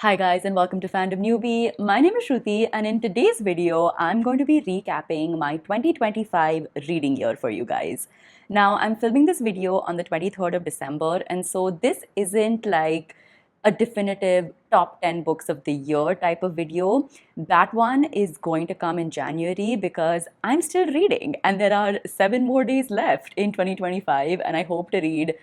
Hi guys and welcome to Fandom Newbie. My name is Shruti and in today's video, I'm going to be recapping my 2025 reading year for you guys. Now, I'm filming this video on the 23rd of December and so this isn't like a definitive top 10 books of the year type of video. That one is going to come in January because I'm still reading and there are 7 more days left in 2025 and I hope to read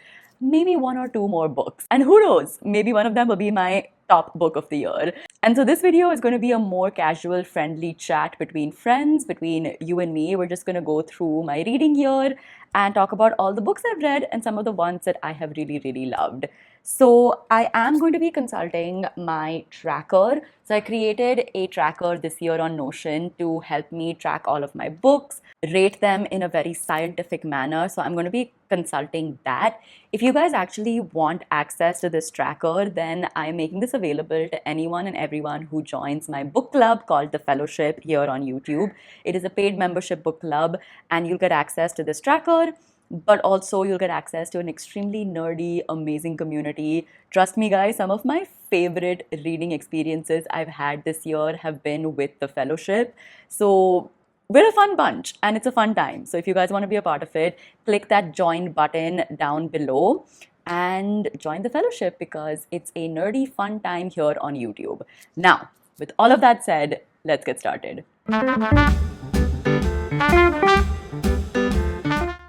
maybe 1 or 2 more books. And who knows, maybe one of them will be my top book of the year. And so this video is going to be a more casual, friendly chat between friends, between you and me. We're just going to go through my reading year and talk about all the books I've read and some of the ones that I have really, really loved. So I am going to be consulting my tracker. So I created a tracker this year on Notion to help me track all of my books, rate them in a very scientific manner. So I'm going to be consulting that. If you guys actually want access to this tracker, then I'm making this available to anyone and everyone who joins my book club called The Fellowship here on YouTube. It is a paid membership book club and you'll get access to this tracker, but also you'll get access to an extremely nerdy, amazing community. Trust me guys, some of my favorite reading experiences I've had this year have been with The Fellowship. So we're a fun bunch and it's a fun time. So if you guys want to be a part of it, click that join button down below and join the fellowship because it's a nerdy fun time here on YouTube. Now, with all of that said, let's get started.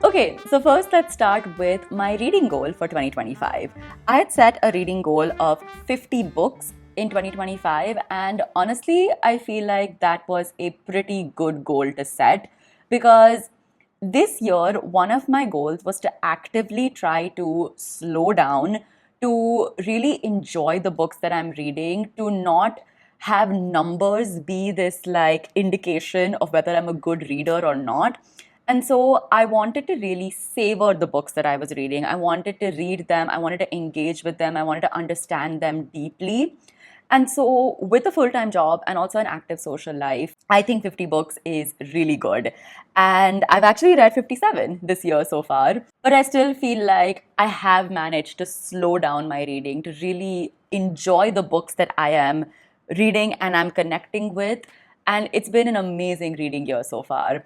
Okay, so first let's start with my reading goal for 2025. I had set a reading goal of 50 books in 2025 and honestly I feel like that was a pretty good goal to set because this year one of my goals was to actively try to slow down, to really enjoy the books that I'm reading, to not have numbers be this like indication of whether I'm a good reader or not. And so I wanted to really savor the books that I was reading. I wanted to read them. I wanted to engage with them. I wanted to understand them deeply. And so, with a full time job and also an active social life, I think 50 books is really good. And I've actually read 57 this year so far, but I still feel like I have managed to slow down my reading, to really enjoy the books that I am reading and I'm connecting with. And it's been an amazing reading year so far.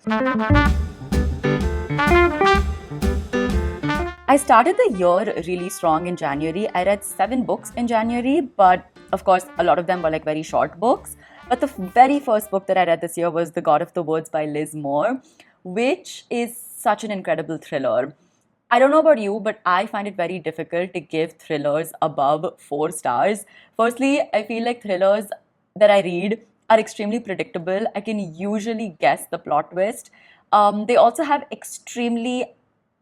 I started the year really strong in January. I read 7 books in January, but of course, a lot of them were like very short books. But the very first book that I read this year was The God of the Woods by Liz Moore, which is such an incredible thriller. I don't know about you, but I find it very difficult to give thrillers above 4 stars. Firstly, I feel like thrillers that I read are extremely predictable. I can usually guess the plot twist. They also have extremely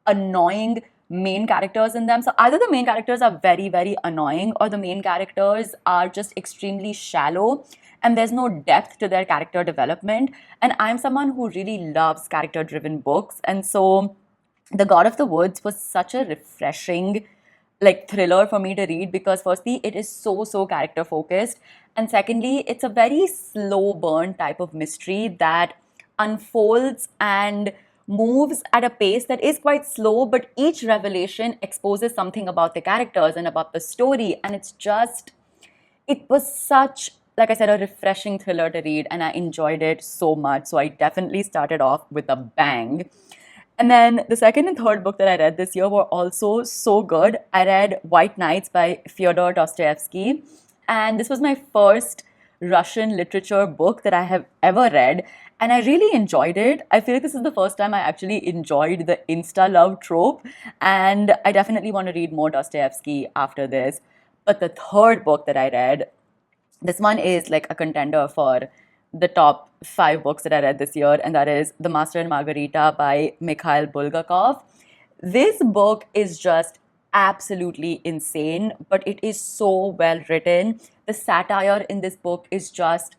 annoying main characters in them. So either the main characters are very, very annoying or the main characters are just extremely shallow and there's no depth to their character development. And I'm someone who really loves character driven books. And so The God of the Woods was such a refreshing like thriller for me to read because firstly it is so character focused and secondly it's a very slow burn type of mystery that unfolds and moves at a pace that is quite slow, but each revelation exposes something about the characters and about the story. And it was such, like I said, a refreshing thriller to read, and I enjoyed it so much. So I definitely started off with a bang. And then the second and third book that I read this year were also so good. I read White Nights by Fyodor Dostoevsky, and this was my first Russian literature book that I have ever read. And I really enjoyed it. I feel like this is the first time I actually enjoyed the insta love trope. And I definitely want to read more Dostoevsky after this. But the third book that I read, this one is like a contender for the top 5 books that I read this year, and that is The Master and Margarita by Mikhail Bulgakov. This book is just absolutely insane, but it is so well written. The satire in this book is just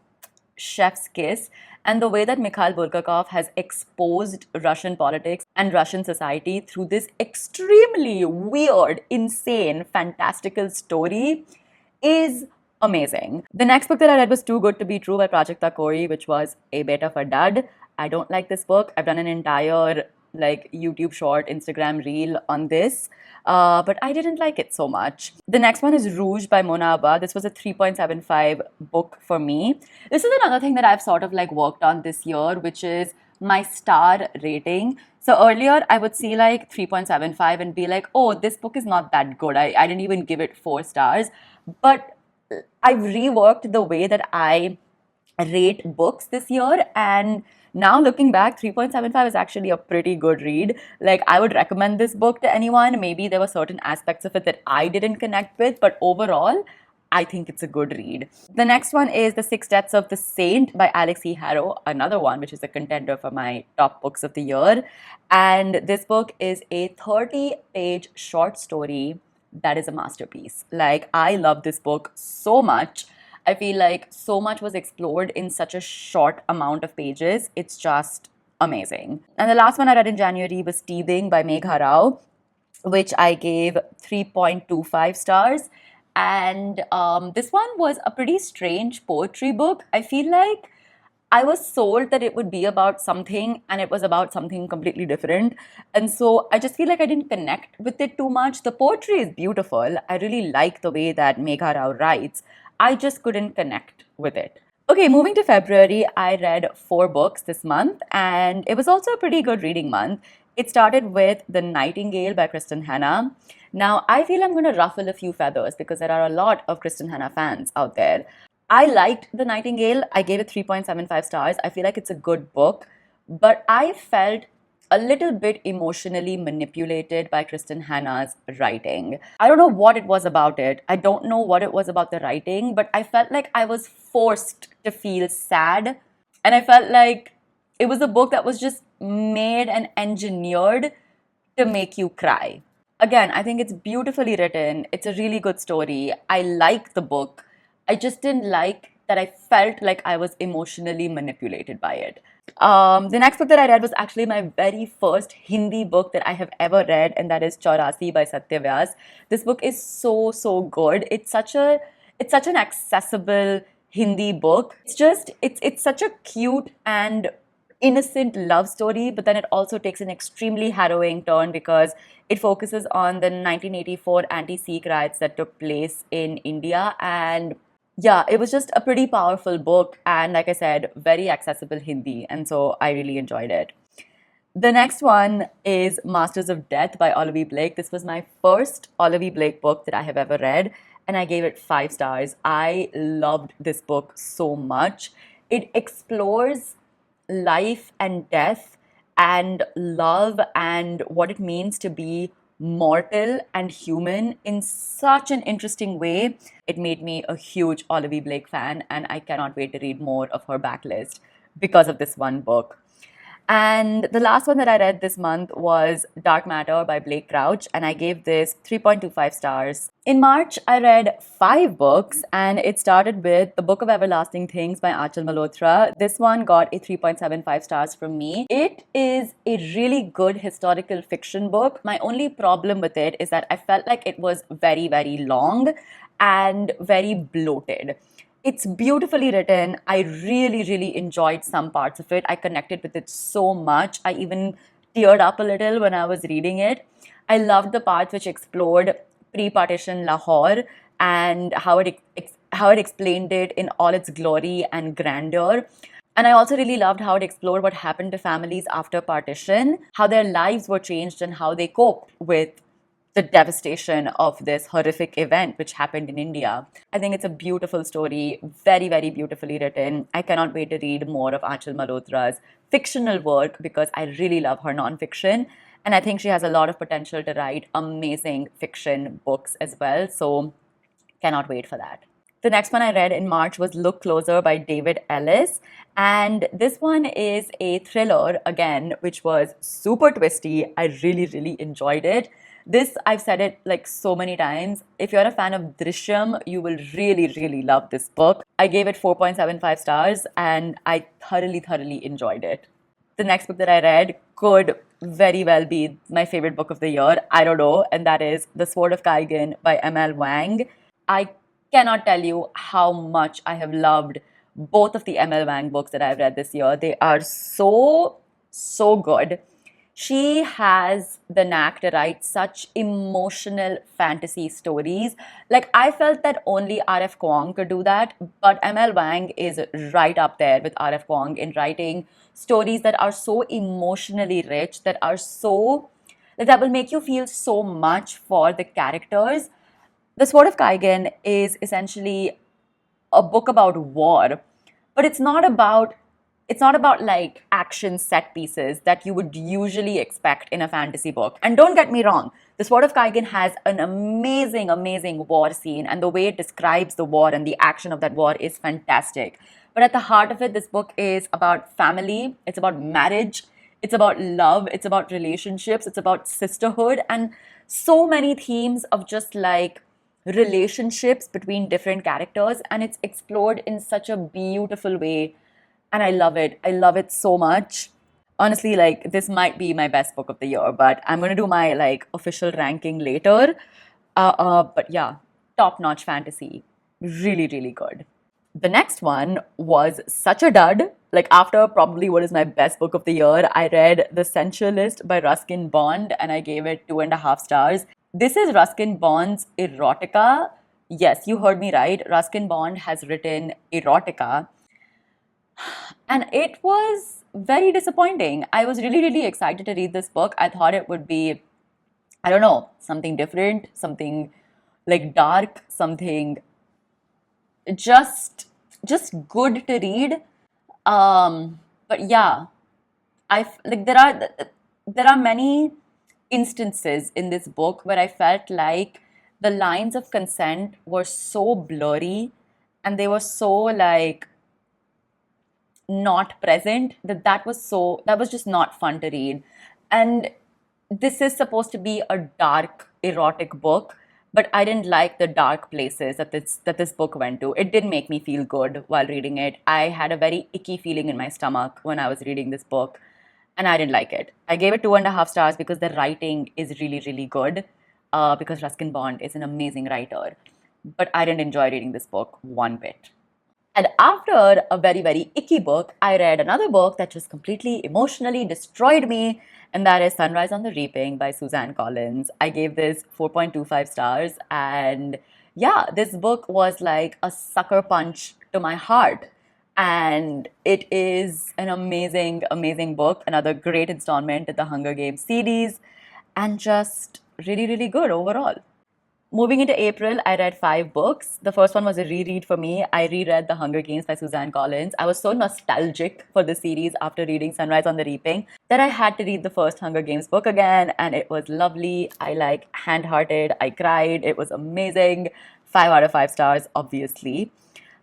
chef's kiss. And the way that Mikhail Bulgakov has exposed Russian politics and Russian society through this extremely weird, insane, fantastical story is amazing. The next book that I read was Too Good to Be True by Prajakta Kori, which was a bit of a dud. I don't like this book. I've done an entire like YouTube short, Instagram reel on this. But I didn't like it so much. The next one is Rouge by Mona Abba. This was a 3.75 book for me. This is another thing that I've sort of like worked on this year, which is my star rating. So earlier I would see like 3.75 and be like, oh, this book is not that good. I didn't even give it 4 stars. But I've reworked the way that I rate books this year, and now looking back, 3.75 is actually a pretty good read. Like, I would recommend this book to anyone. Maybe there were certain aspects of it that I didn't connect with, but overall I think it's a good read. The next one is The Six Deaths of the Saint by Alex E. Harrow, another one which is a contender for my top books of the year. And this book is a 30-page short story that is a masterpiece. Like, I love this book so much. I feel like so much was explored in such a short amount of pages. It's just amazing. And the last one I read in January was Teething by Megha Rao, which I gave 3.25 stars. And this one was a pretty strange poetry book. I feel like I was sold that it would be about something and it was about something completely different. And so I just feel like I didn't connect with it too much. The poetry is beautiful. I really like the way that Megha Rao writes. I just couldn't connect with it. Okay, moving to February, I read 4 books this month, and it was also a pretty good reading month. It started with The Nightingale by Kristen Hanna. Now, I feel I'm going to ruffle a few feathers because there are a lot of Kristen Hanna fans out there. I liked The Nightingale. I gave it 3.75 stars. I feel like it's a good book, but I felt a little bit emotionally manipulated by Kristen Hanna's writing. I don't know what it was about it. I don't know what it was about the writing, but I felt like I was forced to feel sad. And I felt like it was a book that was just made and engineered to make you cry. Again, I think it's beautifully written. It's a really good story. I like the book. I just didn't like that I felt like I was emotionally manipulated by it. The next book that I read was actually my very first Hindi book that I have ever read, and that is Chaurasi by Satya Vyas. This book is so good. It's such an accessible Hindi book. It's such a cute and innocent love story, but then it also takes an extremely harrowing turn because it focuses on the 1984 anti-Sikh riots that took place in India. And yeah, it was just a pretty powerful book, and like I said, very accessible Hindi, and so I really enjoyed it. The next one is Masters of Death by Olavi Blake. This was my first Olavi Blake book that I have ever read, and I gave it 5 stars. I loved this book so much. It explores life and death and love and what it means to be mortal and human in such an interesting way. It made me a huge Olavi Blake fan, and I cannot wait to read more of her backlist because of this one book. And the last one that I read this month was Dark Matter by Blake Crouch, and I gave this 3.25 stars. In March, I read 5 books, and it started with The Book of Everlasting Things by Achal Malhotra. This one got a 3.75 stars from me. It is a really good historical fiction book. My only problem with it is that I felt like it was very long and very bloated. It's beautifully written. I really enjoyed some parts of it. I connected with it so much. I even teared up a little when I was reading it. I loved the parts which explored pre-partition Lahore and how it explained it in all its glory and grandeur. And I also really loved how it explored what happened to families after partition, how their lives were changed and how they coped with the devastation of this horrific event which happened in India. I think it's a beautiful story, very beautifully written. I cannot wait to read more of Achal Malhotra's fictional work because I really love her nonfiction. And I think she has a lot of potential to write amazing fiction books as well. So cannot wait for that. The next one I read in March was Look Closer by David Ellis. And this one is a thriller, again, which was super twisty. I really enjoyed it. This, I've said it like so many times. If you're a fan of Drishyam, you will really love this book. I gave it 4.75 stars and I thoroughly enjoyed it. The next book that I read could very well be my favorite book of the year. I don't know. And that is The Sword of Kaigan by M.L. Wang. I cannot tell you how much I have loved both of the M.L. Wang books that I've read this year. They are so good. She has the knack to write such emotional fantasy stories. Like, I felt that only R.F. Kuang could do that, but ML Wang is right up there with R.F. Kuang in writing stories that are so emotionally rich, that will make you feel so much for the characters. The Sword of Kaigen is essentially a book about war, but it's not about like action set pieces that you would usually expect in a fantasy book. And don't get me wrong, The Sword of Kaigen has an amazing, amazing war scene, and the way it describes the war and the action of that war is fantastic. But at the heart of it, this book is about family, it's about marriage, it's about love, it's about relationships, it's about sisterhood, and so many themes of just like relationships between different characters, and it's explored in such a beautiful way, and I love it. I love it so much. Honestly, like, this might be my best book of the year, but I'm going to do my like official ranking later. But yeah, top notch fantasy, really, really good. The next one was such a dud. Like, after probably what is my best book of the year, I read The Sensualist by Ruskin Bond, and I gave it 2.5 stars. This is Ruskin Bond's erotica. Yes, you heard me right. Ruskin Bond has written erotica, and it was very disappointing. I was really, really excited to read this book. I thought it would be, I don't know, something different, something like dark, something just just good to read. But yeah, like there are many instances in this book where I felt like the lines of consent were so blurry, and they were so like not present, that was just not fun to read. And this is supposed to be a dark erotic book, but I didn't like the dark places that this book went to. It didn't make me feel good while reading it. I had a very icky feeling in my stomach when I was reading this book, and I didn't like it. I gave it 2.5 stars because the writing is really, really good, because Ruskin Bond is an amazing writer, but I didn't enjoy reading this book one bit. And after a very, very icky book, I read another book that just completely emotionally destroyed me, and that is Sunrise on the Reaping by Suzanne Collins. I gave this 4.25 stars, and yeah, this book was like a sucker punch to my heart. And it is an amazing, amazing book, another great installment in the Hunger Games series, and just really, really good overall. Moving into April, I read 5 books. The first one was a reread for me. I reread The Hunger Games by Suzanne Collins. I was so nostalgic for the series after reading Sunrise on the Reaping that I had to read the first Hunger Games book again, and it was lovely. I like hand-hearted. I cried. It was amazing. 5 out of 5 stars, obviously.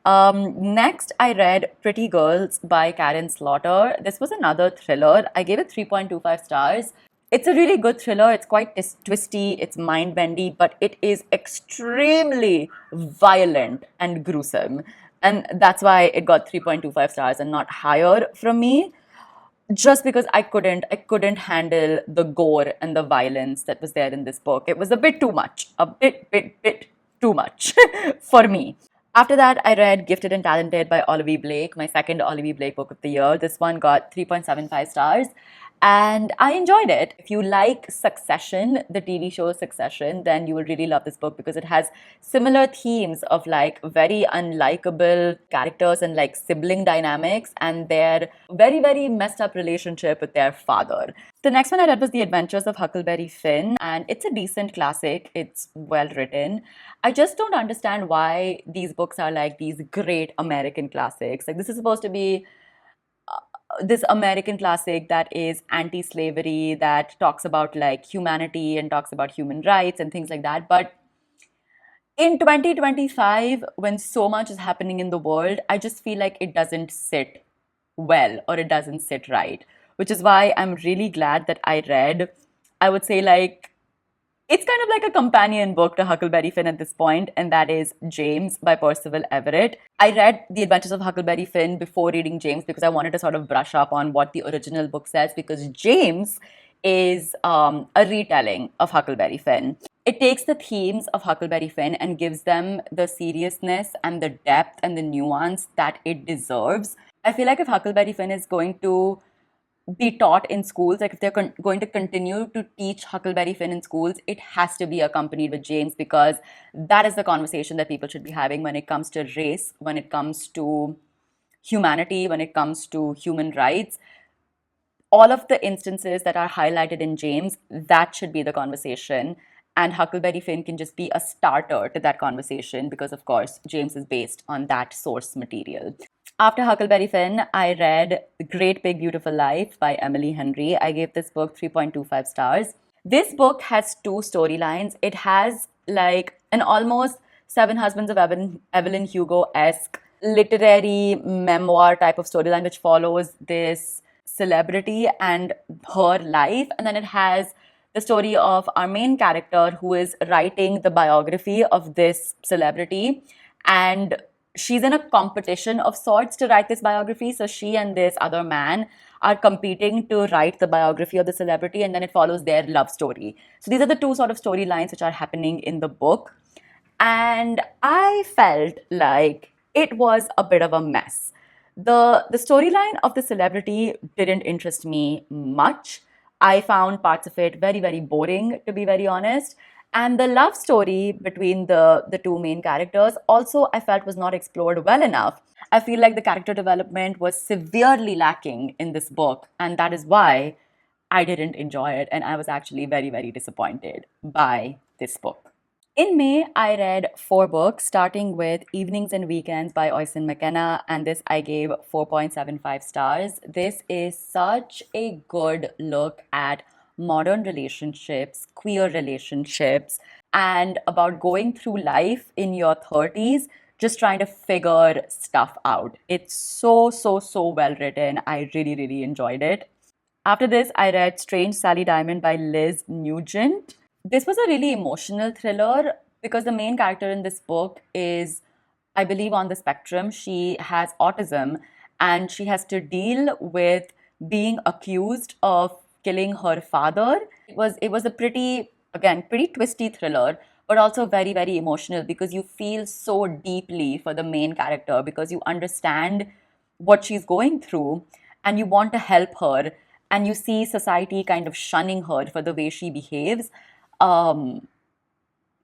Next, I read Pretty Girls by Karen Slaughter. This was another thriller. I gave it 3.25 stars. It's a really good thriller. It's quite twisty, it's mind bendy, but it is extremely violent and gruesome. And that's why it got 3.25 stars and not higher from me. Just because I couldn't handle the gore and the violence that was there in this book. It was a bit too much. A bit too much for me. After that, I read Gifted and Talented by Olivia Blake, my second Olivia Blake book of the year. This one got 3.75 stars, and I enjoyed it. If you like Succession, the TV show Succession, then you will really love this book because it has similar themes of like very unlikable characters and like sibling dynamics and their very, very messed up relationship with their father. The next one I read was The Adventures of Huckleberry Finn, and it's a decent classic. It's well written. I just don't understand why these books are like these great American classics. Like, this is supposed to be this American classic that is anti slavery, that talks about like humanity and talks about human rights and things like that. But in 2025, when so much is happening in the world, I just feel like it doesn't sit well or it doesn't sit right, which is why I'm really glad that I read, I would say, like, it's kind of like a companion book to Huckleberry Finn at this point, and that is James by Percival Everett. I read The Adventures of Huckleberry Finn before reading James because I wanted to sort of brush up on what the original book says, because James is a retelling of Huckleberry Finn. It takes the themes of Huckleberry Finn and gives them the seriousness and the depth and the nuance that it deserves. I feel like if Huckleberry Finn is going to be taught in schools, like if they're going to continue to teach Huckleberry Finn in schools, it has to be accompanied with James, because that is the conversation that people should be having when it comes to race, when it comes to humanity, when it comes to human rights. All of the instances that are highlighted in James, that should be the conversation. And Huckleberry Finn can just be a starter to that conversation because, of course, James is based on that source material. After Huckleberry Finn, I read Great Big Beautiful Life by Emily Henry. I gave this book 3.25 stars. This book has two storylines. It has like an almost Seven Husbands of Evelyn Hugo-esque literary memoir type of storyline, which follows this celebrity and her life. And then it has the story of our main character who is writing the biography of this celebrity. And she's in a competition of sorts to write this biography. So she and this other man are competing to write the biography of the celebrity, and then it follows their love story. So these are the two sort of storylines which are happening in the book. And I felt like it was a bit of a mess. The storyline of the celebrity didn't interest me much. I found parts of it very, very boring, to be very honest. And the love story between the two main characters also, I felt, was not explored well enough. I feel like the character development was severely lacking in this book, and that is why I didn't enjoy it. And I was actually very, very disappointed by this book. In May, I read 4 books, starting with Evenings and Weekends by Oisin McKenna, and this I gave 4.75 stars. This is such a good look at modern relationships, queer relationships, and about going through life in your 30s, just trying to figure stuff out. It's so, so, so well written. I really, really enjoyed it. After this, I read Strange Sally Diamond by Liz Nugent. This was a really emotional thriller because the main character in this book is, I believe, on the spectrum. She has autism and she has to deal with being accused of killing her father. It was a pretty twisty thriller, but also very, very emotional because you feel so deeply for the main character because you understand what she's going through and you want to help her, and you see society kind of shunning her for the way she behaves. um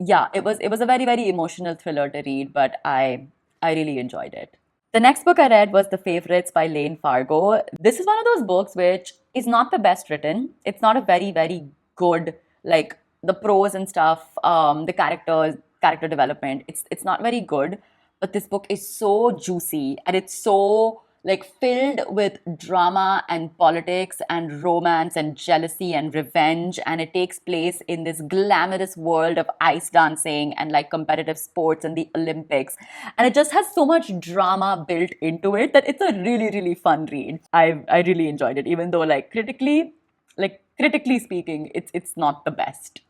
yeah, it was a very, very emotional thriller to read, but I really enjoyed it. The next book I read was The Favorites by Lane Fargo. This is one of those books which is not the best written. It's not a very, very good, like the prose and stuff, the character development. It's not very good, but this book is so juicy and it's so like filled with drama and politics and romance and jealousy and revenge, and it takes place in this glamorous world of ice dancing and like competitive sports and the Olympics, and it just has so much drama built into it that it's a really, really fun read. I really enjoyed it, even though critically speaking, it's not the best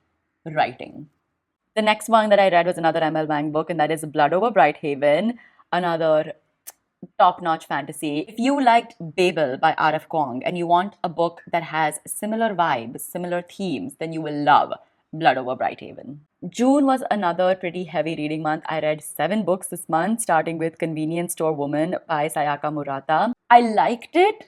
writing. The next one that I read was another ML Wang book, and that is Blood Over Brighthaven, another top-notch fantasy. If you liked Babel by R.F. Kuang and you want a book that has similar vibes, similar themes, then you will love Blood Over Brighthaven. June was another pretty heavy reading month. I read 7 books this month, starting with Convenience Store Woman by Sayaka Murata. I liked it.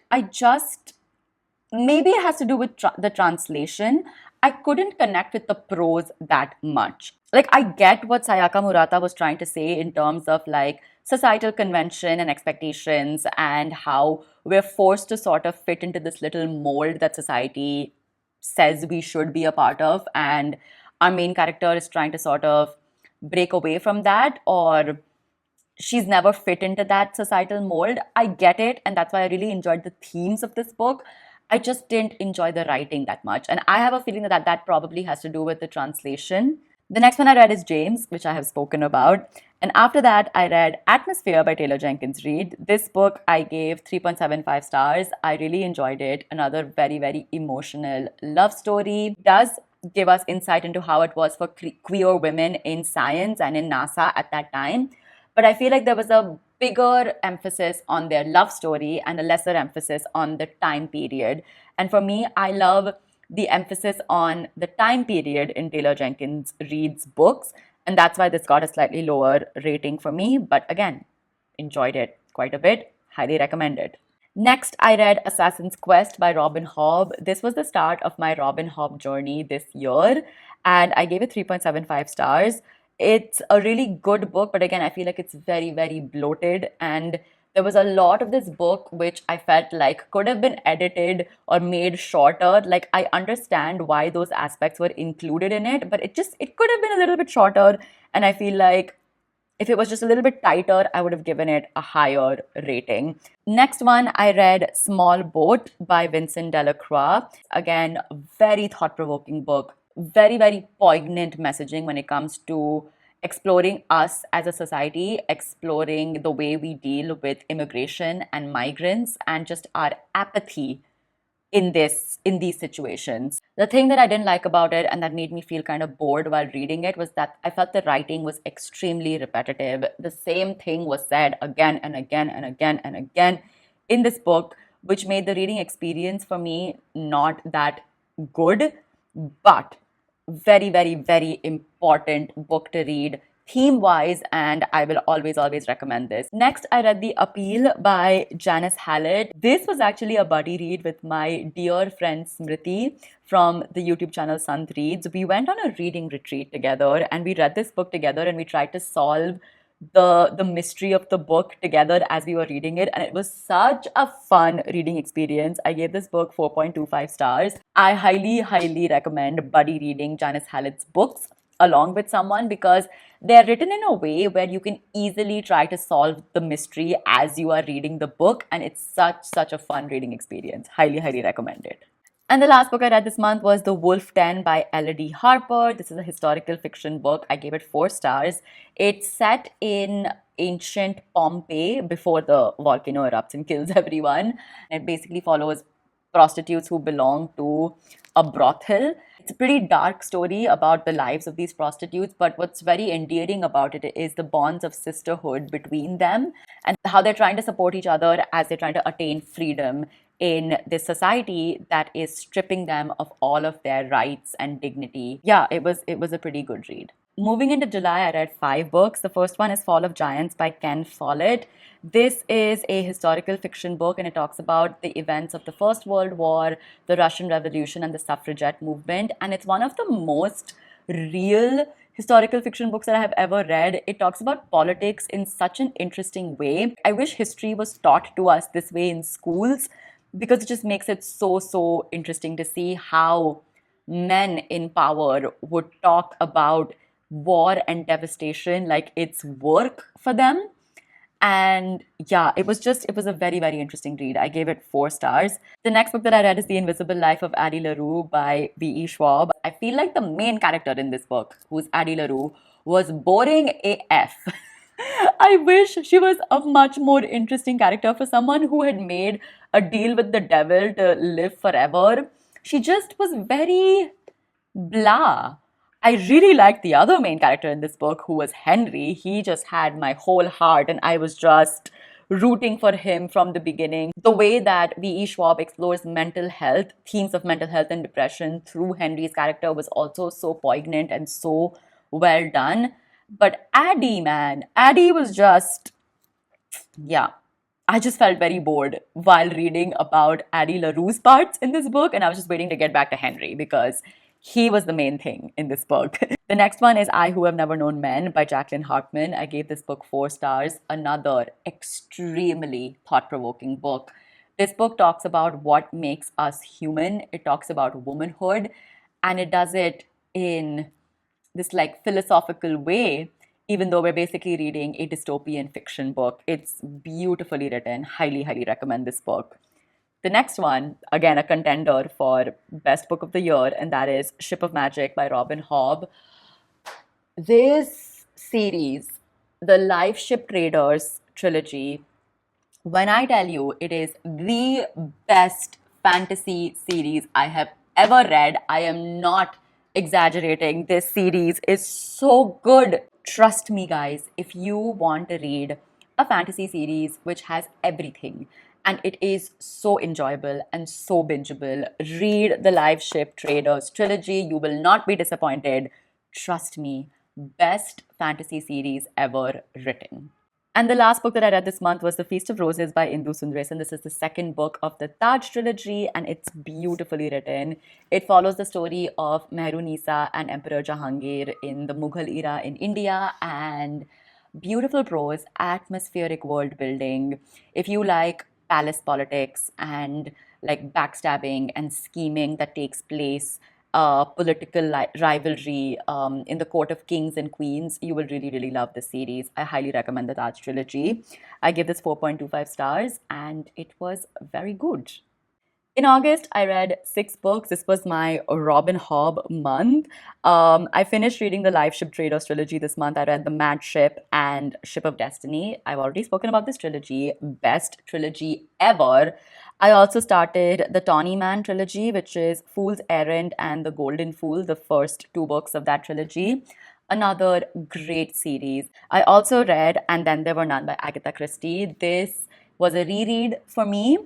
Maybe it has to do with the translation. I couldn't connect with the prose that much. Like, I get what Sayaka Murata was trying to say in terms of like societal convention and expectations and how we're forced to sort of fit into this little mold that society says we should be a part of. And our main character is trying to sort of break away from that, or she's never fit into that societal mold. I get it. And that's why I really enjoyed the themes of this book. I just didn't enjoy the writing that much. And I have a feeling that probably has to do with the translation. The next one I read is James, which I have spoken about. And after that, I read Atmosphere by Taylor Jenkins Reid. This book I gave 3.75 stars. I really enjoyed it. Another very, very emotional love story. It does give us insight into how it was for queer women in science and in NASA at that time. But I feel like there was a bigger emphasis on their love story and a lesser emphasis on the time period. And for me, I love the emphasis on the time period in Taylor Jenkins Reid's books. And that's why this got a slightly lower rating for me. But again, enjoyed it quite a bit. Highly recommend it. Next, I read Assassin's Quest by Robin Hobb. This was the start of my Robin Hobb journey this year, and I gave it 3.75 stars. It's a really good book, but again, I feel like it's very, very bloated. And there was a lot of this book which I felt like could have been edited or made shorter. Like, I understand why those aspects were included in it, but it could have been a little bit shorter. And I feel like if it was just a little bit tighter, I would have given it a higher rating. Next one, I read Small Boat by Vincent Delacroix. Again, very thought provoking book. Very, very poignant messaging when it comes to exploring us as a society, exploring the way we deal with immigration and migrants, and just our apathy in these situations. The thing that I didn't like about it and that made me feel kind of bored while reading it was that I felt the writing was extremely repetitive. The same thing was said again and again and again and again in this book, which made the reading experience for me not that good, but very, very, very important book to read theme wise, and I will always, always recommend this. Next, I read The Appeal by Janice Hallett. This was actually a buddy read with my dear friend Smriti from the YouTube channel Sant Reads. We went on a reading retreat together and we read this book together and we tried to solve the mystery of the book together as we were reading it, and it was such a fun reading experience. I gave this book 4.25 stars. I highly recommend buddy reading Janice Hallett's books along with someone because they're written in a way where you can easily try to solve the mystery as you are reading the book, and it's such a fun reading experience. Highly recommend it. And the last book I read this month was The Wolf Den by Elodie Harper. This is a historical fiction book. I gave it 4 stars. It's set in ancient Pompeii before the volcano erupts and kills everyone. It basically follows prostitutes who belong to a brothel. It's a pretty dark story about the lives of these prostitutes, but what's very endearing about it is the bonds of sisterhood between them and how they're trying to support each other as they're trying to attain freedom in this society that is stripping them of all of their rights and dignity. Yeah, it was a pretty good read. Moving into July, I read 5 books. The first one is Fall of Giants by Ken Follett. This is a historical fiction book and it talks about the events of the First World War, the Russian Revolution, and the suffragette movement. And it's one of the most real historical fiction books that I have ever read. It talks about politics in such an interesting way. I wish history was taught to us this way in schools because it just makes it so interesting to see how men in power would talk about war and devastation like it's work for them. And yeah, it was a very interesting read. I gave it 4 stars. The next book that I read is The Invisible Life of Addie LaRue by V.E. Schwab. I feel like the main character in this book, who's Addie LaRue, was boring AF. I wish she was a much more interesting character for someone who had made a deal with the devil to live forever. She just was very blah. I really liked the other main character in this book, who was Henry. He just had my whole heart, and I was just rooting for him from the beginning. The way that V.E. Schwab explores mental health, themes of mental health and depression through Henry's character was also so poignant and so well done. But Addie, man, Addie was just, yeah. I just felt very bored while reading about Addie LaRue's parts in this book, and I was just waiting to get back to Henry because he was the main thing in this book. The next one is I Who Have Never Known Men by Jacqueline Hartman. I gave this book 4 stars. Another extremely thought-provoking book. This book talks about what makes us human. It talks about womanhood, and it does it in this like philosophical way, even though we're basically reading a dystopian fiction book. It's beautifully written. Highly recommend this book. The next one, again, a contender for best book of the year, and that is Ship of Magic by Robin Hobb. This series, the Life Ship Traders trilogy, when I tell you it is the best fantasy series I have ever read, I am not exaggerating. This series is so good. Trust me, guys, if you want to read a fantasy series which has everything and it is so enjoyable and so bingeable, read the Life Ship Traders trilogy. You will not be disappointed. Trust me, best fantasy series ever written. And the last book that I read this month was The Feast of Roses by Indu Sundaresan. This is the second book of the Taj trilogy, and it's beautifully written. It follows the story of Mehrunisa and Emperor Jahangir in the Mughal era in India, and beautiful prose, atmospheric world building. If you like palace politics and like backstabbing and scheming that takes place, political rivalry in the court of kings and queens, you will really, really love this series. I highly recommend the Taj trilogy. I give this 4.25 stars, and it was very good. In August, I read 6 books. This was my Robin Hobb month. I finished reading the Life Ship Traders trilogy this month. I read The Mad Ship and Ship of Destiny. I've already spoken about this trilogy. Best trilogy ever. I also started the Tawny Man trilogy, which is Fool's Errand and The Golden Fool, the first 2 books of that trilogy. Another great series. I also read And Then There Were None by Agatha Christie. This was a reread for me,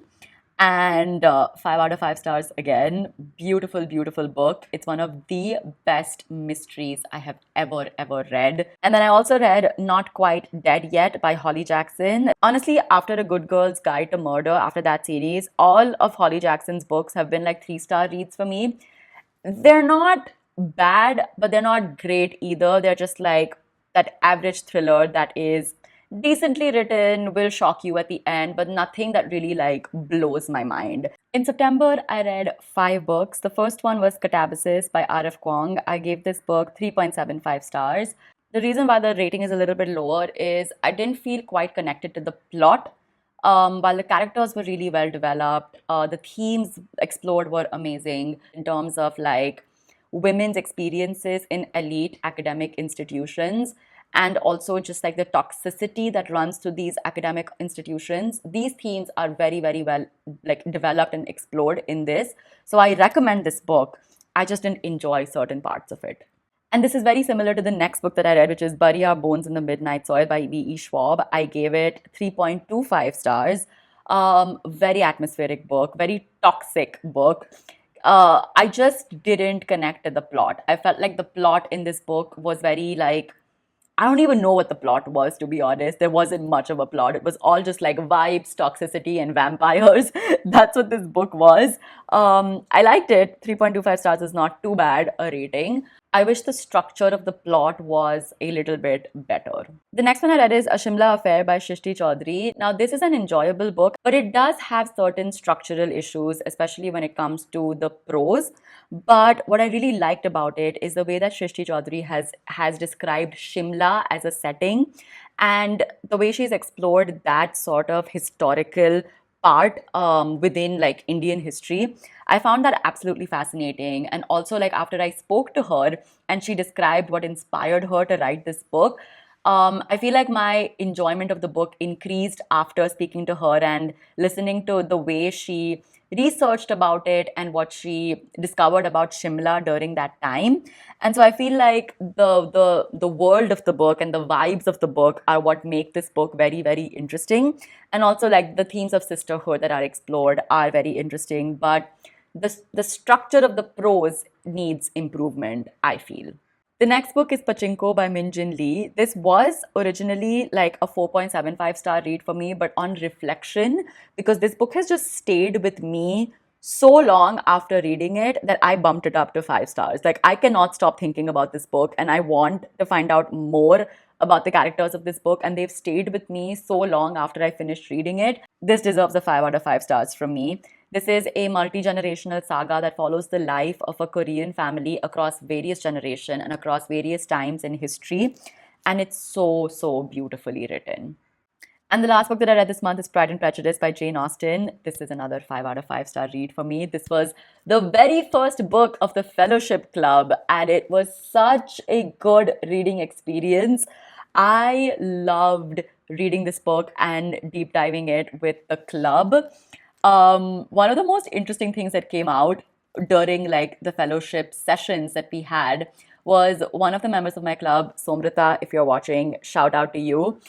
and 5 out of 5 stars again. Beautiful, beautiful book. It's one of the best mysteries I have ever read. And then I also read Not Quite Dead Yet by Holly Jackson. Honestly, after A Good Girl's Guide to Murder, after that series, all of Holly Jackson's books have been like 3-star reads for me. They're not bad, but they're not great either. They're just like that average thriller that is decently written, will shock you at the end, but nothing that really like blows my mind. In September, I read 5 books. The first one was Catabasis by R.F. Kuang. I gave this book 3.75 stars. The reason why the rating is a little bit lower is I didn't feel quite connected to the plot. While the characters were really well developed, the themes explored were amazing in terms of like women's experiences in elite academic institutions, and also just like the toxicity that runs through these academic institutions. These themes are very, very well like developed and explored in this. So I recommend this book. I just didn't enjoy certain parts of it. And this is very similar to the next book that I read, which is Bury Our Bones in the Midnight Soil by V.E. Schwab. I gave it 3.25 stars. Very atmospheric book, very toxic book. I just didn't connect to the plot. I felt like the plot in this book was very like, I don't even know what the plot was, to be honest. There wasn't much of a plot. It was all just like vibes, toxicity, and vampires. That's what this book was. I liked it. 3.25 stars is not too bad a rating. I wish the structure of the plot was a little bit better. The next one I read is A Shimla Affair by Shrishti Chaudhary. Now, this is an enjoyable book, but it does have certain structural issues, especially when it comes to the prose. But what I really liked about it is the way that Shrishti Chaudhary has described Shimla as a setting, and the way she's explored that sort of historical part within like Indian history. I found that absolutely fascinating. And also, like, after I spoke to her and she described what inspired her to write this book, I feel like my enjoyment of the book increased after speaking to her and listening to the way she researched about it and what she discovered about Shimla during that time. And so I feel like the world of the book and the vibes of the book are what make this book very, very interesting. And also, like, the themes of sisterhood that are explored are very interesting, but the structure of the prose needs improvement, I feel. The next book is Pachinko by Min Jin Lee. This was originally like a 4.75 star read for me, but on reflection, because this book has just stayed with me so long after reading it, that I bumped it up to 5 stars. Like, I cannot stop thinking about this book, and I want to find out more about the characters of this book, and they've stayed with me so long after I finished reading it. This deserves a 5 out of 5 stars from me. This is a multi-generational saga that follows the life of a Korean family across various generations and across various times in history. And it's so, so beautifully written. And the last book that I read this month is Pride and Prejudice by Jane Austen. This is another 5 out of 5 star read for me. This was the very first book of the Fellowship Club, and it was such a good reading experience. I loved reading this book and deep diving it with the club. One of the most interesting things that came out during like the fellowship sessions that we had was one of the members of my club, Somrita, if you're watching, shout out to you.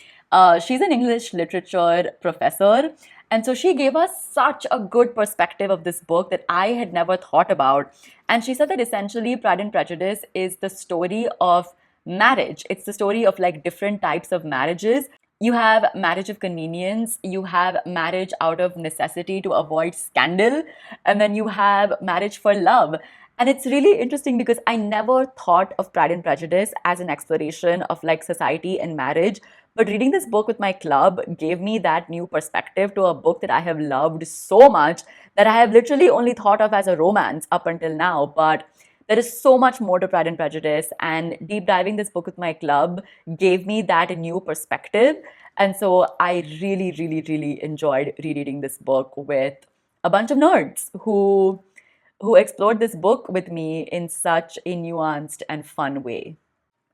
She's an English literature professor. And so she gave us such a good perspective of this book that I had never thought about. And she said that essentially Pride and Prejudice is the story of marriage. It's the story of like different types of marriages. You have Marriage of Convenience, you have Marriage out of Necessity to avoid scandal, and then you have Marriage for Love. And it's really interesting because I never thought of Pride and Prejudice as an exploration of like society and marriage. But reading this book with my club gave me that new perspective to a book that I have loved so much that I have literally only thought of as a romance up until now. But there is so much more to Pride and Prejudice, and deep diving this book with my club gave me that new perspective. And so I really, really, really enjoyed rereading this book with a bunch of nerds who explored this book with me in such a nuanced and fun way.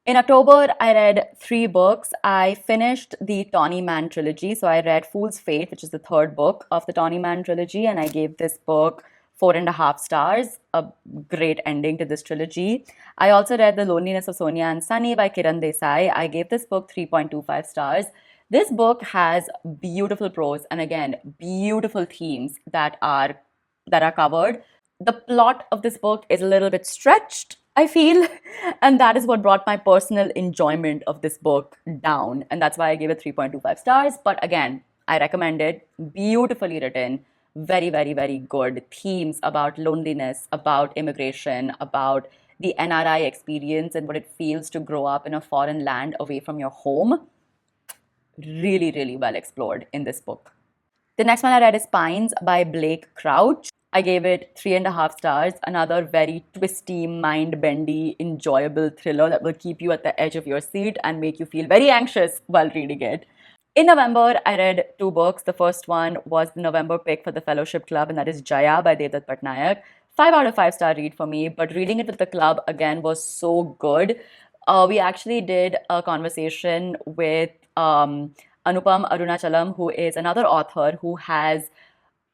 In October, I read three books. I finished the Tawny Man trilogy. So I read Fool's Fate, which is the third book of the Tawny Man trilogy, and I gave this book 4.5 stars, a great ending to this trilogy. I also read The Loneliness of Sonia and Sunny by Kiran Desai. I gave this book 3.25 stars. This book has beautiful prose and again, beautiful themes that are covered. The plot of this book is a little bit stretched, I feel, and that is what brought my personal enjoyment of this book down. And that's why I gave it 3.25 stars. But again, I recommend it. Beautifully written, very, very, very good. Themes about loneliness, about immigration, about the NRI experience and what it feels to grow up in a foreign land away from your home. Really, really well explored in this book. The next one I read is Pines by Blake Crouch. I gave it 3.5 stars. Another very twisty, mind-bendy, enjoyable thriller that will keep you at the edge of your seat and make you feel very anxious while reading it. In November, I read two books. The first one was the November pick for the Fellowship Club, and that is Jaya by Devdutt Patnaik. 5 out of 5 star read for me, but reading it with the club again was so good. We actually did a conversation with Anupam Arunachalam, who is another author who has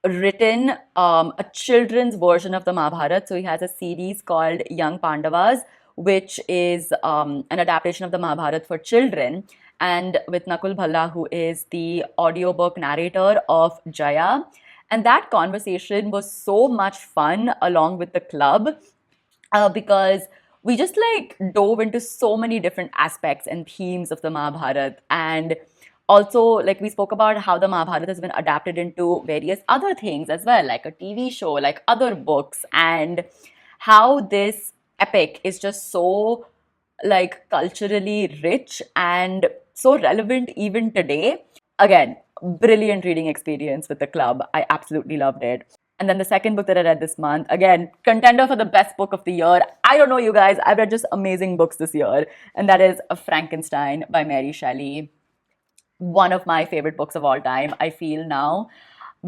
written a children's version of the Mahabharata. So he has a series called Young Pandavas, which is an adaptation of the Mahabharata for children. And with Nakul Bhalla, who is the audiobook narrator of Jaya. And that conversation was so much fun along with the club because we just like dove into so many different aspects and themes of the Mahabharata. And also, like we spoke about how the Mahabharata has been adapted into various other things as well, like a TV show, like other books, and how this epic is just so like culturally rich and so relevant even today. Again, brilliant reading experience with the club. I absolutely loved it. And then the second book that I read this month, again, contender for the best book of the year. I don't know, you guys, I've read just amazing books this year, and that is Frankenstein by Mary Shelley. One of my favorite books of all time, I feel now.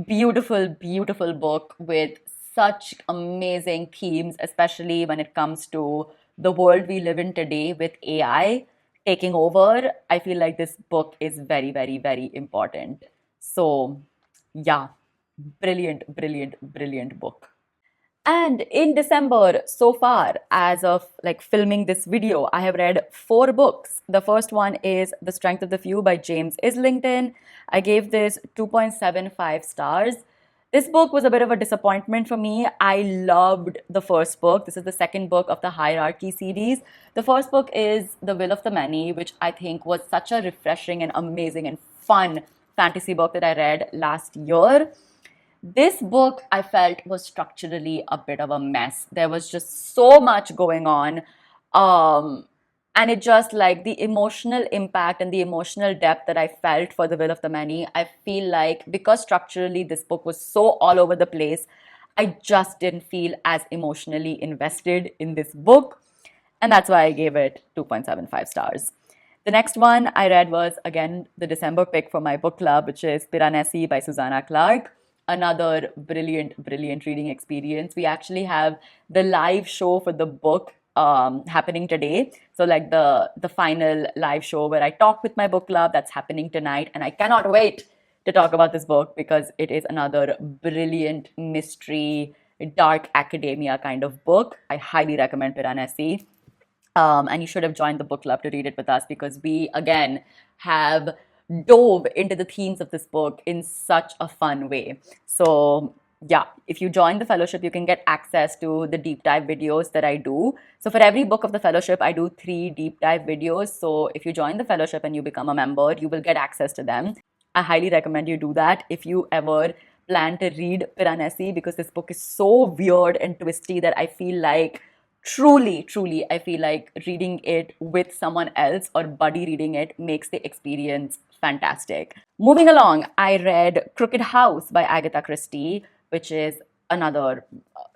Beautiful, beautiful book with such amazing themes, especially when it comes to the world we live in today with AI taking over. I feel like this book is very, very, very important. So, yeah, brilliant, brilliant, brilliant book. And in December, so far, as of like filming this video, I have read 4 books. The first one is The Strength of the Few by James Islington. I gave this 2.75 stars. This book was a bit of a disappointment for me. I loved the first book. This is the second book of the Hierarchy series. The first book is The Will of the Many, which I think was such a refreshing and amazing and fun fantasy book that I read last year. This book, I felt, was structurally a bit of a mess. There was just so much going on. And it just like the emotional impact and the emotional depth that I felt for The Will of the Many, I feel like because structurally this book was so all over the place, I just didn't feel as emotionally invested in this book. And that's why I gave it 2.75 stars. The next one I read was, again, the December pick for my book club, which is Piranesi by Susanna Clarke. Another brilliant, brilliant reading experience. We actually have the live show for the book happening today. So like the final live show where I talk with my book club, that's happening tonight. And I cannot wait to talk about this book because it is another brilliant mystery, dark academia kind of book. I highly recommend Piranesi. And you should have joined the book club to read it with us because we, again, have dove into the themes of this book in such a fun way. So yeah, if you join the fellowship, you can get access to the deep dive videos that I do. So for every book of the fellowship, I do 3 deep dive videos. So if you join the fellowship and you become a member, you will get access to them. I highly recommend you do that if you ever plan to read Piranesi, because this book is so weird and twisty that I feel like truly, I feel like reading it with someone else or buddy reading it makes the experience fantastic. Moving along, I read Crooked House by Agatha Christie, which is another,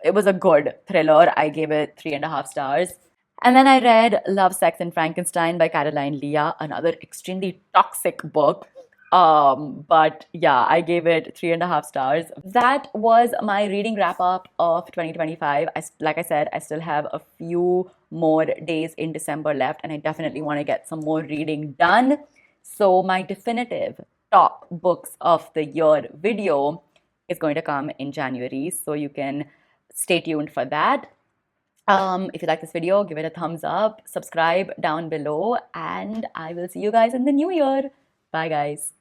it was a good thriller. I gave it 3.5 stars. And then I read Love, Sex, and Frankenstein by Caroline Leah, another extremely toxic book. But yeah, I gave it 3.5 stars. That was my reading wrap up of 2025. Like I said, I still have a few more days in December left, and I definitely want to get some more reading done. So, my definitive top books of the year video is going to come in January. So, you can stay tuned for that. If you like this video, give it a thumbs up, subscribe down below, and I will see you guys in the new year. Bye, guys.